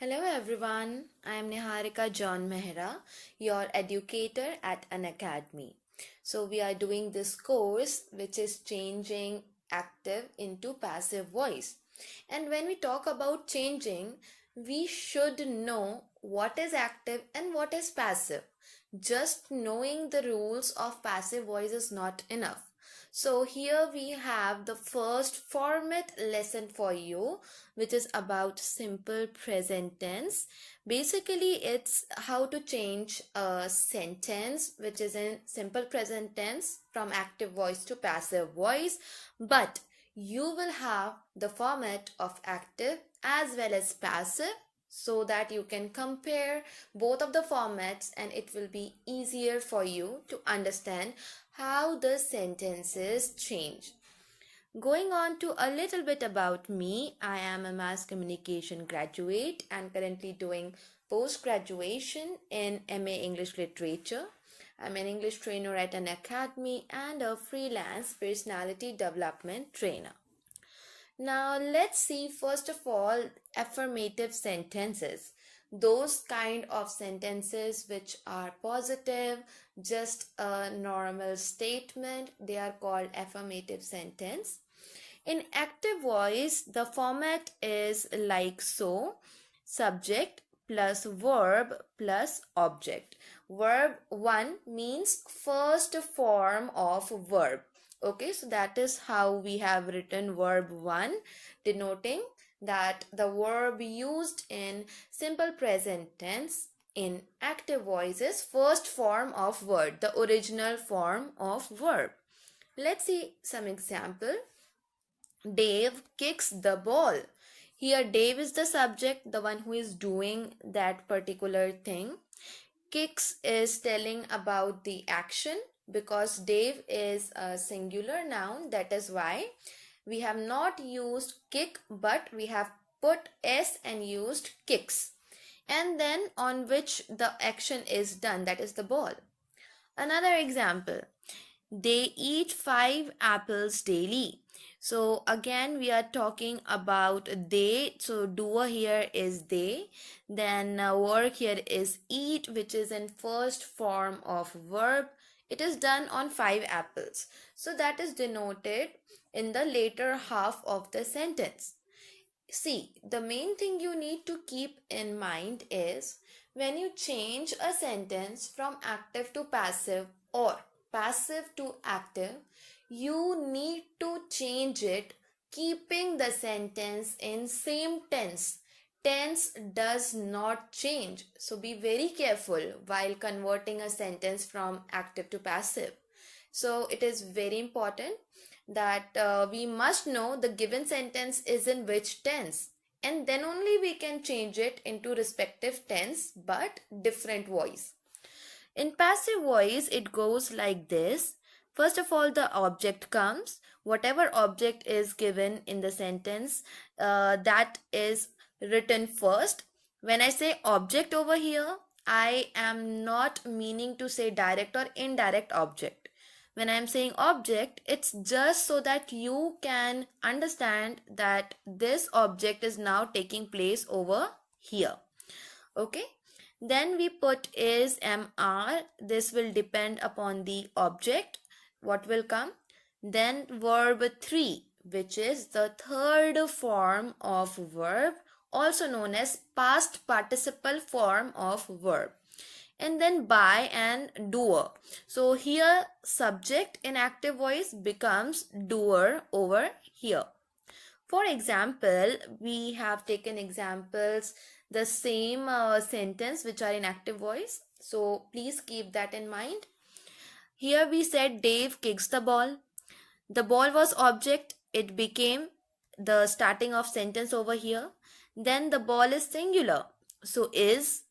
Hello everyone, I am Niharika John Mehra, your educator at Unacademy. So we are doing this course which is changing active into passive voice. And when we talk about changing, we should know what is active and what is passive. Just knowing the rules of passive voice is not enough. So here we have the first format lesson for you, which is about simple present tense. Basically, it's how to change a sentence which is in simple present tense from active voice to passive voice, but you will have the format of active as well as passive so that you can compare both of the formats and it will be easier for you to understand how the sentences change. Going on to a little bit about me, I am a mass communication graduate and currently doing post graduation in MA English Literature. I'm an English trainer at Unacademy and a freelance personality development trainer. Now let's see first of all affirmative sentences. Those kind of sentences which are positive, just a normal statement, they are called affirmative sentence. In active voice, the format is like so: subject plus verb plus object. Verb 1 means first form of verb. Okay, so that is how we have written verb 1, denoting that the verb used in simple present tense in active voice is first form of word, the original form of verb. Let's see some example. Dave kicks the ball. Here Dave is the subject, the one who is doing that particular thing. Kicks is telling about the action. Because Dave is a singular noun, that is why we have not used kick but we have put s and used kicks, and then on which the action is done, that is the ball. Another example, they eat 5 apples daily. So again we are talking about they, so doer here is they, then work here is eat, which is in first form of verb. It is done on 5 apples. So that is denoted in the later half of the sentence. See, the main thing you need to keep in mind is when you change a sentence from active to passive or passive to active, you need to change it keeping the sentence in same tense. Tense does not change. So be very careful while converting a sentence from active to passive. So it is very important that we must know the given sentence is in which tense, and then only we can change it into respective tense but different voice. In passive voice, it goes like this. First of all, the object comes. Whatever object is given in the sentence, that is written first. When I say object over here, I am not meaning to say direct or indirect object. When I am saying object, it's just so that you can understand that this object is now taking place over here. Okay. Then we put is mr. This will depend upon the object. What will come? Then verb 3, which is the third form of verb, also known as past participle form of verb. And then by and doer. So here subject in active voice becomes doer over here. For example, we have taken examples, the same sentence which are in active voice. So please keep that in mind. Here we said Dave kicks the ball. The ball was object. It became the starting of sentence over here. Then the ball is singular. So is.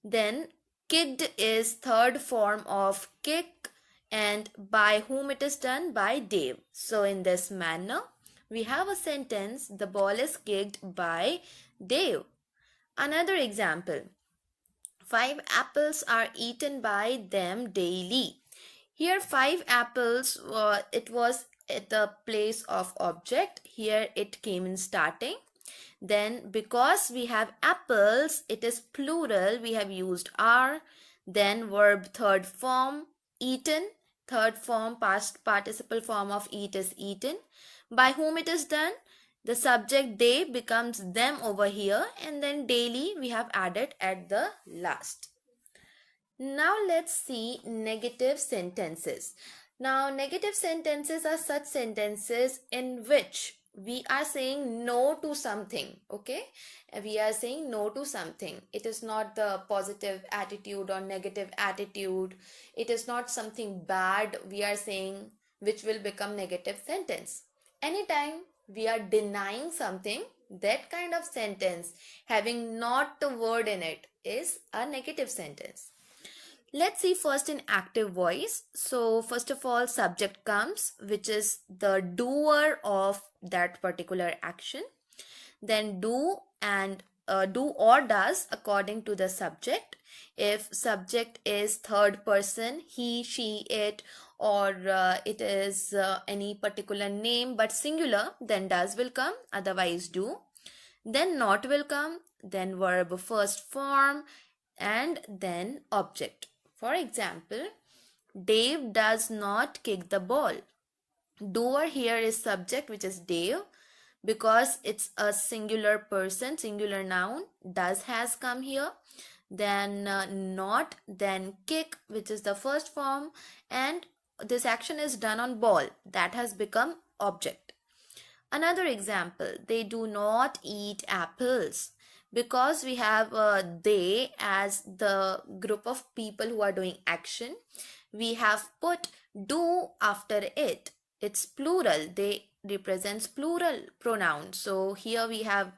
Then kicked is third form of kick. And by whom it is done? By Dave. So in this manner, we have a sentence, the ball is kicked by Dave. Another example, 5 apples are eaten by them daily. Here 5 apples, it was at the place of object. Here it came in starting. Then because we have apples, it is plural, we have used are. Then verb third form, eaten. Third form, past participle form of eat is eaten. By whom it is done? The subject they becomes them over here, and then daily we have added at the last. Now let's see negative sentences. Now negative sentences are such sentences in which we are saying no to something. Okay, we are saying no to something. It is not the positive attitude or negative attitude. It is not something bad we are saying which will become negative sentence. Anytime we are denying something, that kind of sentence having not the word in it is a negative sentence. Let's see first in active voice. So first of all, subject comes, which is the doer of that particular action. Then do and do or does according to the subject. If subject is third person, he, she, it, or it is any particular name but singular, then does will come, otherwise do. Then not will come, then verb first form, and then object. For example, Dave does not kick the ball. Doer here is subject, which is Dave. Because it's a singular person, singular noun, does has come here. Then not, then kick, which is the first form, and this action is done on ball, that has become object. Another example, they do not eat apples. Because we have they as the group of people who are doing action, we have put do after it. It's plural, they represents plural pronoun. So here we have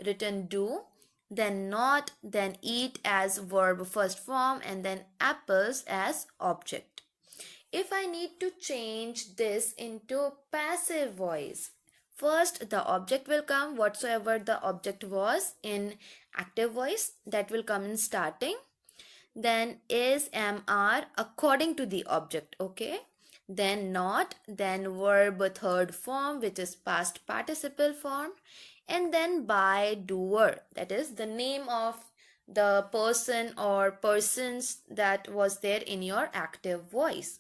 written do, then not, then eat as verb first form, and then apples as object. If I need to change this into passive voice, first the object will come, whatsoever the object was in active voice, that will come in starting. Then is, am, are according to the object. Okay, then not, then verb third form, which is past participle form, and then by, doer, that is the name of the person or persons that was there in your active voice.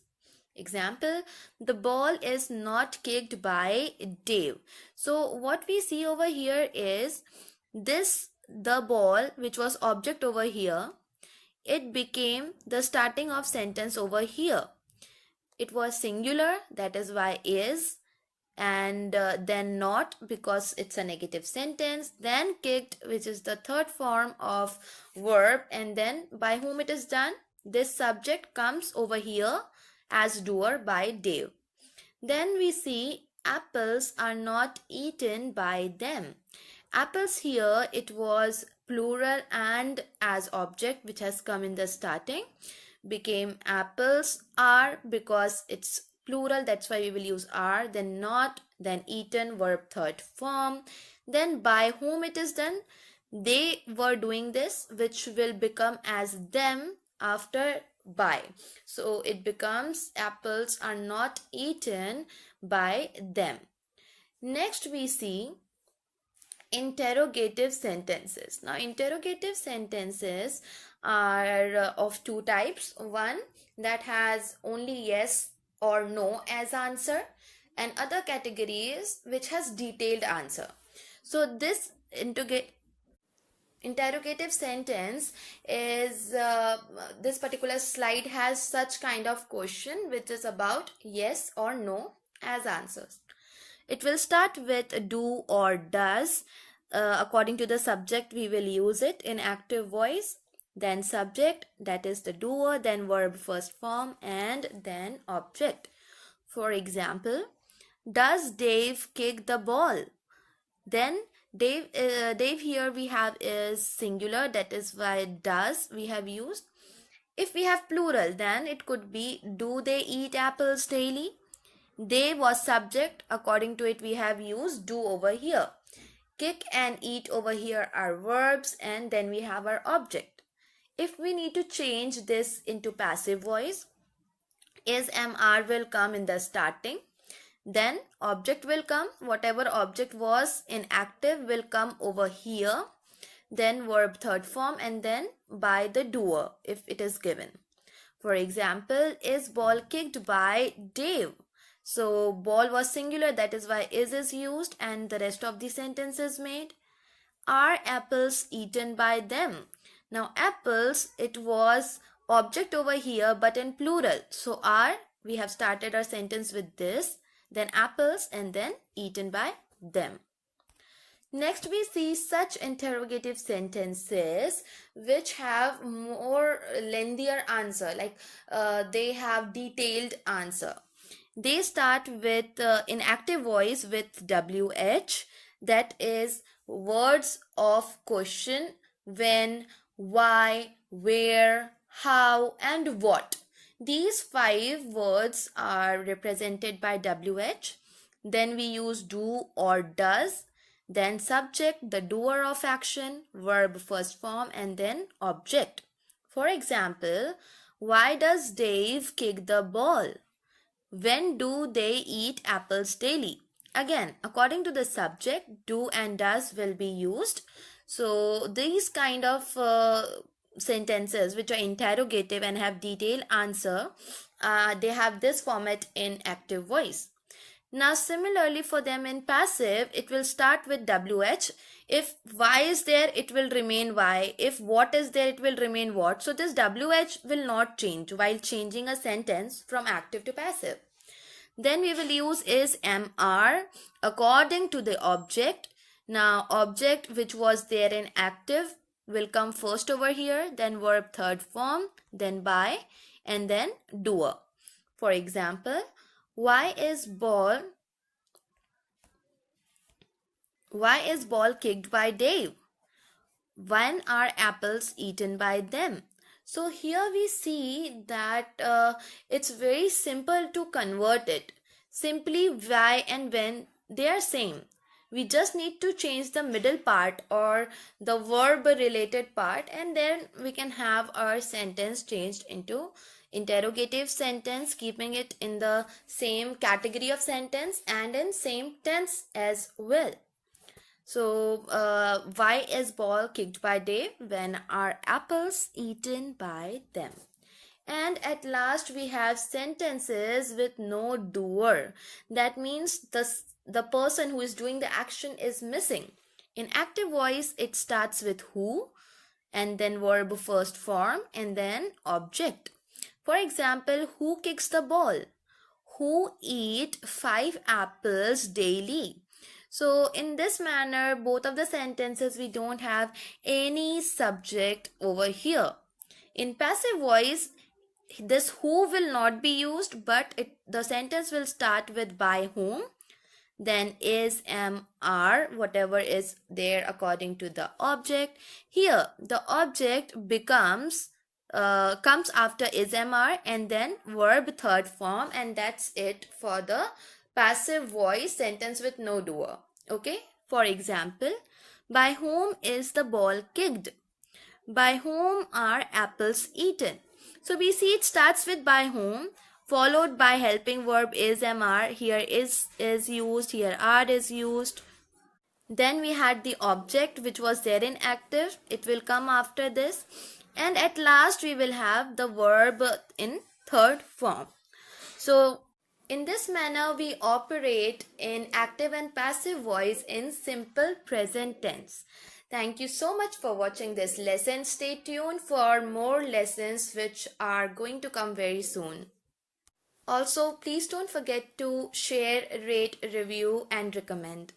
Example, the ball is not kicked by Dave. So what we see over here is this, the ball, which was object over here, it became the starting of sentence over here. It was singular, that is why is, and then not, because it's a negative sentence, then kicked, which is the third form of verb, and then by whom it is done, this subject comes over here as doer by Dave. Then we see apples are not eaten by them. Apples here, it was plural and as object, which has come in the starting, became apples are because it's plural, that's why we will use are. Then not, then eaten, verb third form. Then by whom it is done, they were doing this, which will become as them after by. So it becomes apples are not eaten by them. Next we see interrogative sentences. Now interrogative sentences are of two types. One that has only yes or no as answer, and other categories which has detailed answer. So this interrogative sentence is this particular slide has such kind of question which is about yes or no as answers. It will start with do or does. According to the subject we will use it in active voice, then subject, that is the doer, then verb first form, and then object. For example, does Dave kick the ball? Then Dave here we have is singular, that is why does we have used. If we have plural, then it could be do they eat apples daily? They was subject, according to it we have used do over here. Kick and eat over here are verbs, and then we have our object. If we need to change this into passive voice, is, am, are will come in the starting. then object will come. Whatever object was in active will come over here, then verb third form, and then by the doer if it is given. For example, is ball kicked by Dave? So ball was singular, that is why is used, and the rest of the sentence is made. Are apples eaten by them? Now apples, it was object over here but in plural. So are, we have started our sentence with this, then apples, and then eaten by them. Next we see such interrogative sentences which have more lengthier answer, like they have detailed answer. They start with in active voice with WH, that is words of question: when, why, where, how, and what. These 5 words are represented by WH. Then we use do or does, then subject, the doer of action, verb first form, and then object. For example, why does Dave kick the ball? When do they eat apples daily? Again, according to the subject, do and does will be used. So these kind of sentences which are interrogative and have detailed answer, they have this format in active voice. Now similarly for them in passive, it will start with WH. If why is there, it will remain why. If what is there, it will remain what. So this WH will not change while changing a sentence from active to passive. Then we will use is MR according to the object. Now object which was there in active will come first over here, then verb third form, then by, and then doer. For example, why is ball kicked by Dave? When are apples eaten by them? So here we see that it's very simple to convert it. Simply why and when, they are same. We just need to change the middle part or the verb related part, and then we can have our sentence changed into interrogative sentence, keeping it in the same category of sentence and in same tense as well. So why is ball kicked by Dave? When are apples eaten by them? And at last we have sentences with no doer. That means the person who is doing the action is missing. In active voice, it starts with who, and then verb first form, and then object. For example, who kicks the ball? Who eat 5 apples daily? So in this manner, both of the sentences, we don't have any subject over here. In passive voice, this who will not be used, but the sentence will start with by whom, then is, am, are, whatever is there according to the object. Here the object becomes comes after is, am, are, and then verb third form, and that's it for the passive voice sentence with no doer. Okay, for example, by whom is the ball kicked? By whom are apples eaten? So we see it starts with by whom, followed by helping verb is, am, are. Here is used, here are is used. Then we had the object which was there in active, it will come after this, and at last we will have the verb in third form. So in this manner we operate in active and passive voice in simple present tense. Thank you so much for watching this lesson. Stay tuned for more lessons which are going to come very soon. Also, please don't forget to share, rate, review, and recommend.